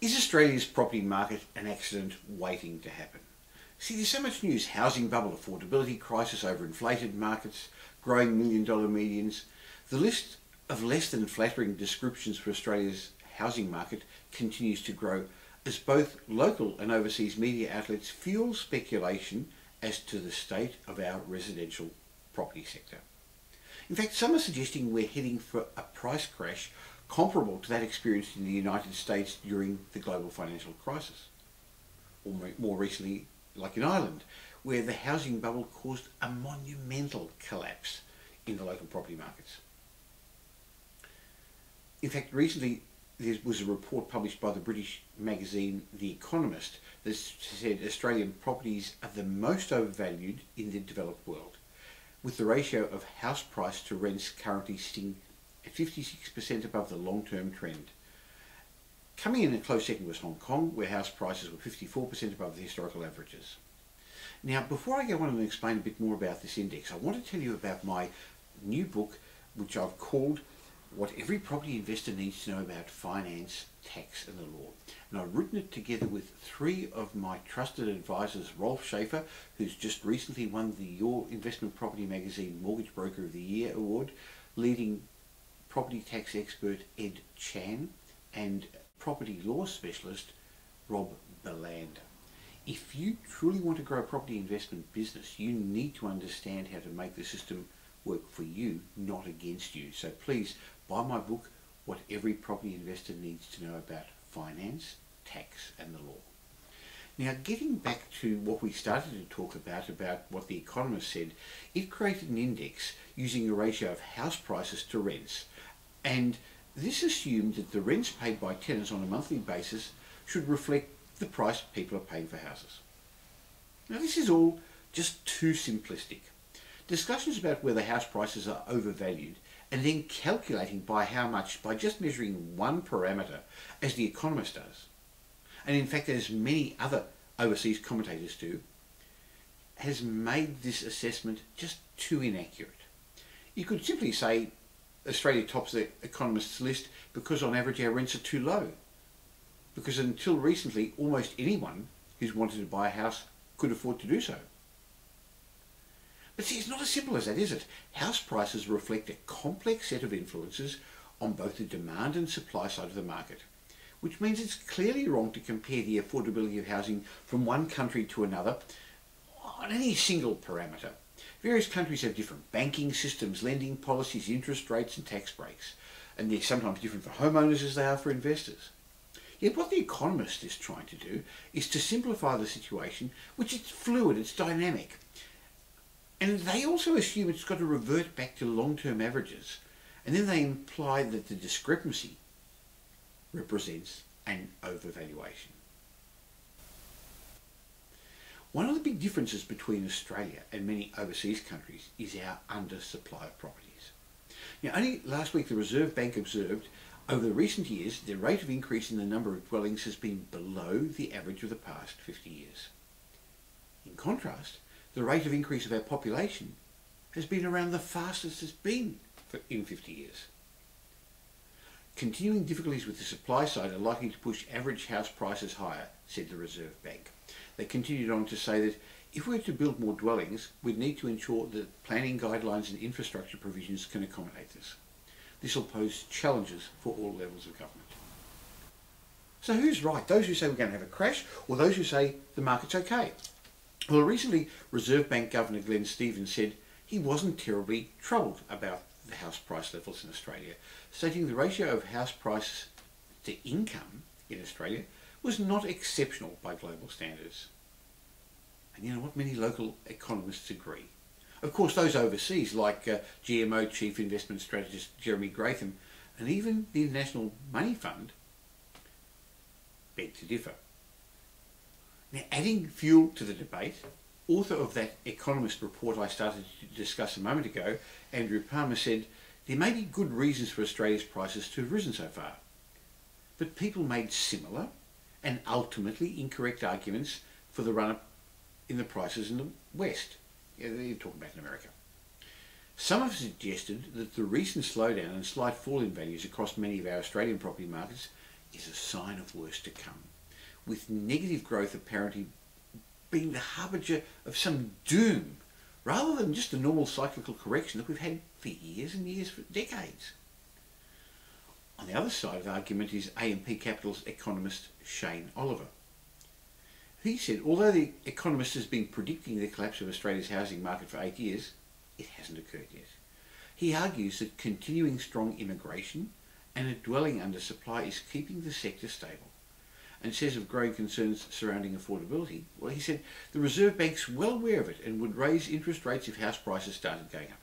Is Australia's property market an accident waiting to happen? See, there's so much news: housing bubble, affordability crisis, overinflated markets, growing million-dollar medians. The list of less than flattering descriptions for Australia's housing market continues to grow as both local and overseas media outlets fuel speculation as to the state of our residential property sector. In fact, some are suggesting we're heading for a price crash comparable to that experienced in the United States during the global financial crisis, or more recently like in Ireland, where the housing bubble caused a monumental collapse in the local property markets. In fact, recently there was a report published by the British magazine The Economist that said Australian properties are the most overvalued in the developed world, with the ratio of house price to rents currently sitting at 56% above the long-term trend. Coming in a close second was Hong Kong, where house prices were 54% above the historical averages. Now, before I go on and explain a bit more about this index, I want to tell you about my new book, which I've called What Every Property Investor Needs to Know About Finance, Tax and the Law. And I've written it together with three of my trusted advisors: Rolf Schaefer, who's just recently won the Your Investment Property Magazine Mortgage Broker of the Year award, leading property tax expert Ed Chan, and property law specialist Rob Belander. If you truly want to grow a property investment business, you need to understand how to make the system work for you, not against you. So please buy my book, What Every Property Investor Needs to Know About Finance, Tax and the Law. Now, getting back to what we started to talk about what The Economist said, it created an index using a ratio of house prices to rents, and this assumed that the rents paid by tenants on a monthly basis should reflect the price people are paying for houses. Now, this is all just too simplistic. Discussions about whether house prices are overvalued and then calculating by how much by just measuring one parameter, as The Economist does, and in fact as many other overseas commentators do, has made this assessment just too inaccurate. You could simply say Australia tops the Economist's list because on average our rents are too low, because until recently almost anyone who's wanted to buy a house could afford to do so. But see, it's not as simple as that, is it? House prices reflect a complex set of influences on both the demand and supply side of the market, which means it's clearly wrong to compare the affordability of housing from one country to another on any single parameter. Various countries have different banking systems, lending policies, interest rates and tax breaks, and they're sometimes different for homeowners as they are for investors. Yet what The Economist is trying to do is to simplify the situation, which is fluid, it's dynamic. And they also assume it's got to revert back to long-term averages, and then they imply that the discrepancy represents an overvaluation. One of the big differences between Australia and many overseas countries is our undersupply of properties. Now, only last week the Reserve Bank observed over the recent years the rate of increase in the number of dwellings has been below the average of the past 50 years. In contrast, the rate of increase of our population has been around the fastest it's been in 50 years. Continuing difficulties with the supply side are likely to push average house prices higher, said the Reserve Bank. They continued on to say that if we were to build more dwellings, we'd need to ensure that planning guidelines and infrastructure provisions can accommodate this. This will pose challenges for all levels of government. So who's right? Those who say we're going to have a crash, or those who say the market's okay? Well, recently Reserve Bank Governor Glenn Stevens said he wasn't terribly troubled about the house price levels in Australia, stating the ratio of house price to income in Australia was not exceptional by global standards. And you know what? Many local economists agree. Of course, those overseas, like GMO Chief Investment Strategist Jeremy Gratham, and even the International Money Fund, beg to differ. Now, adding fuel to the debate, author of that Economist report I started to discuss a moment ago, Andrew Palmer, said there may be good reasons for Australia's prices to have risen so far, but people made similar and ultimately incorrect arguments for the run-up in the prices in the West. Yeah, they're talking about in America. Some have suggested that the recent slowdown and slight fall in values across many of our Australian property markets is a sign of worse to come, with negative growth apparently being the harbinger of some doom, rather than just a normal cyclical correction that we've had for years and years, for decades. On the other side of the argument is AMP Capital's economist Shane Oliver. He said, although the Economist has been predicting the collapse of Australia's housing market for 8 years, it hasn't occurred yet. He argues that continuing strong immigration and a dwelling undersupply is keeping the sector stable, and says of growing concerns surrounding affordability, well, he said the Reserve Bank's well aware of it and would raise interest rates if house prices started going up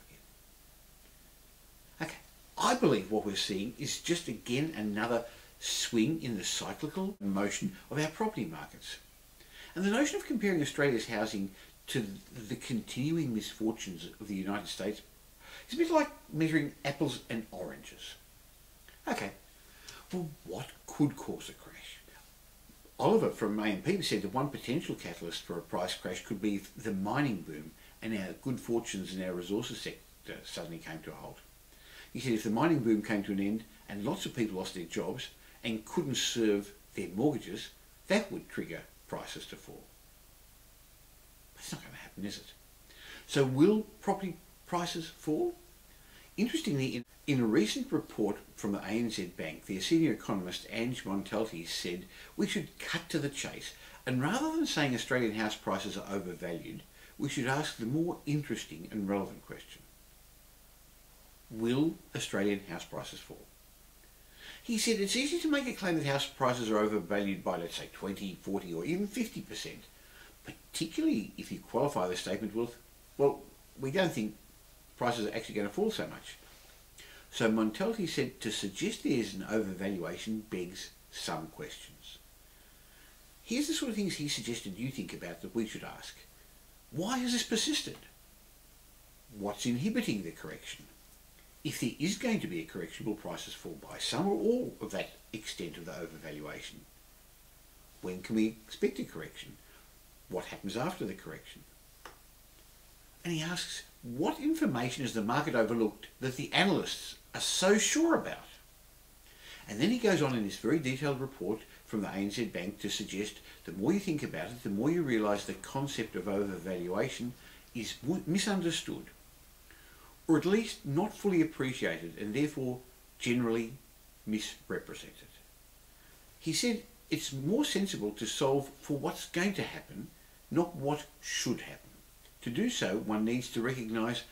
again. Okay, I believe what we're seeing is just again another swing in the cyclical motion of our property markets. And the notion of comparing Australia's housing to the continuing misfortunes of the United States is a bit like measuring apples and oranges. Okay, well, what could cause a crash? Oliver from AMP said that one potential catalyst for a price crash could be if the mining boom and our good fortunes in our resources sector suddenly came to a halt. He said if the mining boom came to an end and lots of people lost their jobs and couldn't serve their mortgages, that would trigger prices to fall. But it's not going to happen, is it? So will property prices fall? Interestingly, in a recent report from the ANZ Bank, their senior economist Ange Montalti said we should cut to the chase, and rather than saying Australian house prices are overvalued, we should ask the more interesting and relevant question. Will Australian house prices fall? He said it's easy to make a claim that house prices are overvalued by, let's say, 20, 40 or even 50%, particularly if you qualify the statement with, well, we don't think prices are actually going to fall so much. So Montalti said to suggest there's an overvaluation begs some questions. Here's the sort of things he suggested you think about that we should ask. Why has this persisted? What's inhibiting the correction? If there is going to be a correction, will prices fall by some or all of that extent of the overvaluation? When can we expect a correction? What happens after the correction? And he asks, what information has the market overlooked that the analysts are so sure about? And then he goes on in this very detailed report from the ANZ Bank to suggest the more you think about it, the more you realise the concept of overvaluation is misunderstood, or at least not fully appreciated and therefore generally misrepresented. He said it's more sensible to solve for what's going to happen, not what should happen. To do so, one needs to recognise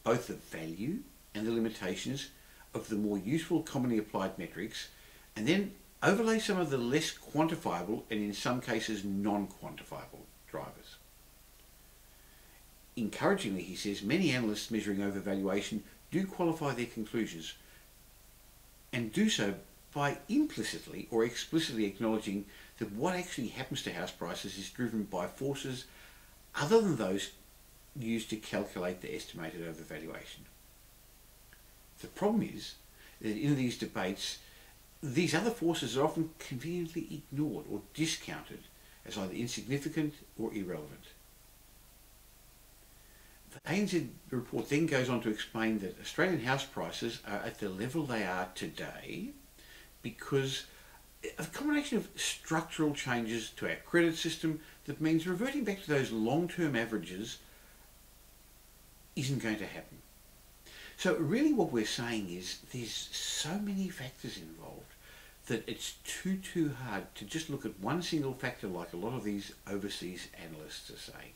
both the value and the limitations of the more useful commonly applied metrics, and then overlay some of the less quantifiable and in some cases non-quantifiable drivers. Encouragingly, he says, many analysts measuring overvaluation do qualify their conclusions and do so by implicitly or explicitly acknowledging that what actually happens to house prices is driven by forces other than those used to calculate the estimated overvaluation. The problem is that in these debates, these other forces are often conveniently ignored or discounted as either insignificant or irrelevant. The ANZ report then goes on to explain that Australian house prices are at the level they are today because of a combination of structural changes to our credit system that means reverting back to those long-term averages isn't going to happen. So really what we're saying is there's so many factors involved that it's too hard to just look at one single factor like a lot of these overseas analysts are saying.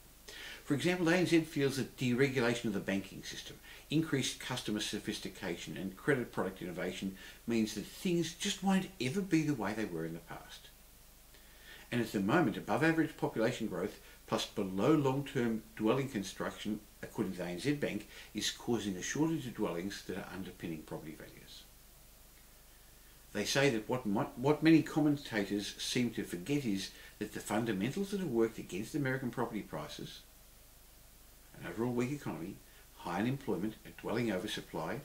For example, ANZ feels that deregulation of the banking system, increased customer sophistication and credit product innovation means that things just won't ever be the way they were in the past. And at the moment, above average population growth plus below long-term dwelling construction, according to the ANZ Bank, is causing a shortage of dwellings that are underpinning property values. They say that what many commentators seem to forget is that the fundamentals that have worked against American property prices, an overall weak economy, high unemployment, a dwelling oversupply,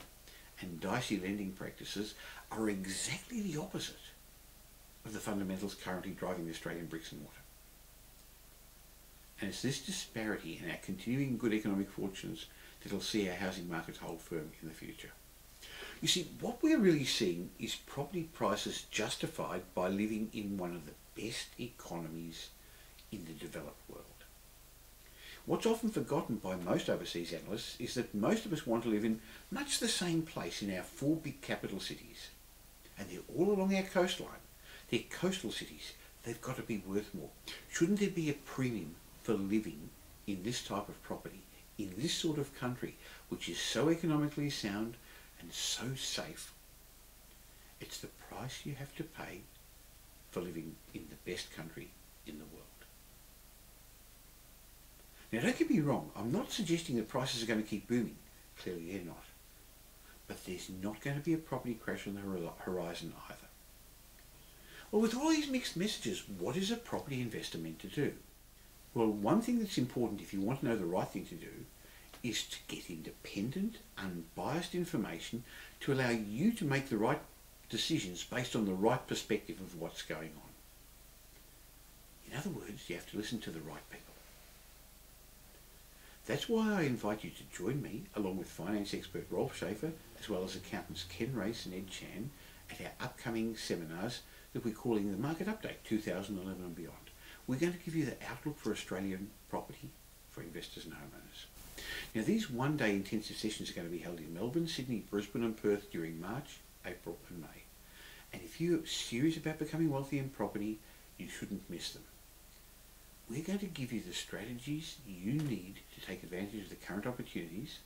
and dicey lending practices are exactly the opposite of the fundamentals currently driving the Australian bricks and mortar. And it's this disparity in our continuing good economic fortunes that will see our housing markets hold firm in the future. You see, what we're really seeing is property prices justified by living in one of the best economies in the developed world. What's often forgotten by most overseas analysts is that most of us want to live in much the same place in our four big capital cities. And they're all along our coastline. They're coastal cities. They've got to be worth more. Shouldn't there be a premium for living in this type of property, in this sort of country, which is so economically sound and so safe? It's the price you have to pay for living in the best country in the world. Now, don't get me wrong, I'm not suggesting that prices are going to keep booming. Clearly they're not. But there's not going to be a property crash on the horizon either. Well, with all these mixed messages, what is a property investor meant to do? Well, one thing that's important if you want to know the right thing to do is to get independent, unbiased information to allow you to make the right decisions based on the right perspective of what's going on. In other words, you have to listen to the right people. That's why I invite you to join me, along with finance expert Rolf Schaefer, as well as accountants Ken Race and Ed Chan, at our upcoming seminars that we're calling the Market Update 2011 and beyond. We're going to give you the outlook for Australian property for investors and homeowners. Now, these one-day intensive sessions are going to be held in Melbourne, Sydney, Brisbane and Perth during March, April and May. And if you're serious about becoming wealthy in property, you shouldn't miss them. We're going to give you the strategies you need to take advantage of the current opportunities,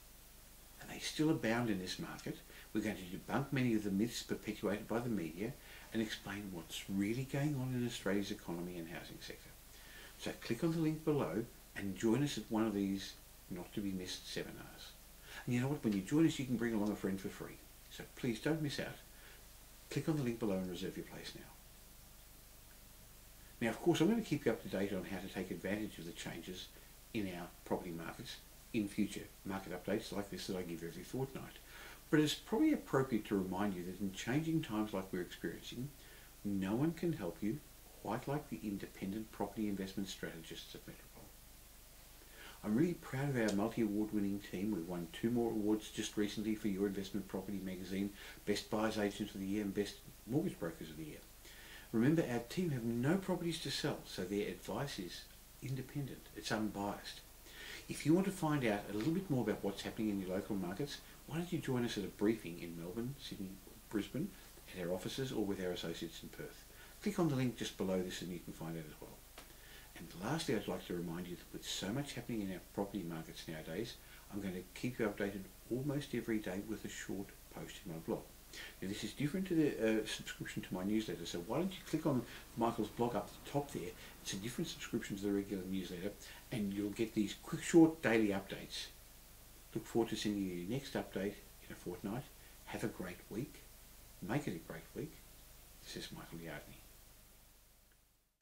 and they still abound in this market. We're going to debunk many of the myths perpetuated by the media and explain what's really going on in Australia's economy and housing sector. So click on the link below and join us at one of these not to be missed seminars. And you know what, when you join us you can bring along a friend for free. So please don't miss out. Click on the link below and reserve your place now. Now, of course, I'm going to keep you up to date on how to take advantage of the changes in our property markets in future market updates like this that I give every fortnight. But it's probably appropriate to remind you that in changing times like we're experiencing, no one can help you quite like the independent property investment strategists at Metropole. I'm really proud of our multi-award winning team. We've won 2 more awards just recently for Your Investment Property magazine, Best Buyers Agents of the Year and Best Mortgage Brokers of the Year. Remember, our team have no properties to sell, so their advice is independent, it's unbiased. If you want to find out a little bit more about what's happening in your local markets, why don't you join us at a briefing in Melbourne, Sydney, Brisbane, at our offices or with our associates in Perth. Click on the link just below this and you can find out as well. And lastly, I'd like to remind you that with so much happening in our property markets nowadays, I'm going to keep you updated almost every day with a short post in my blog. Now, this is different to the subscription to my newsletter, so why don't you click on Michael's blog up at the top there. It's a different subscription to the regular newsletter, and you'll get these quick, short daily updates. Look forward to sending you your next update in a fortnight. Have a great week. Make it a great week. This is Michael Yardney.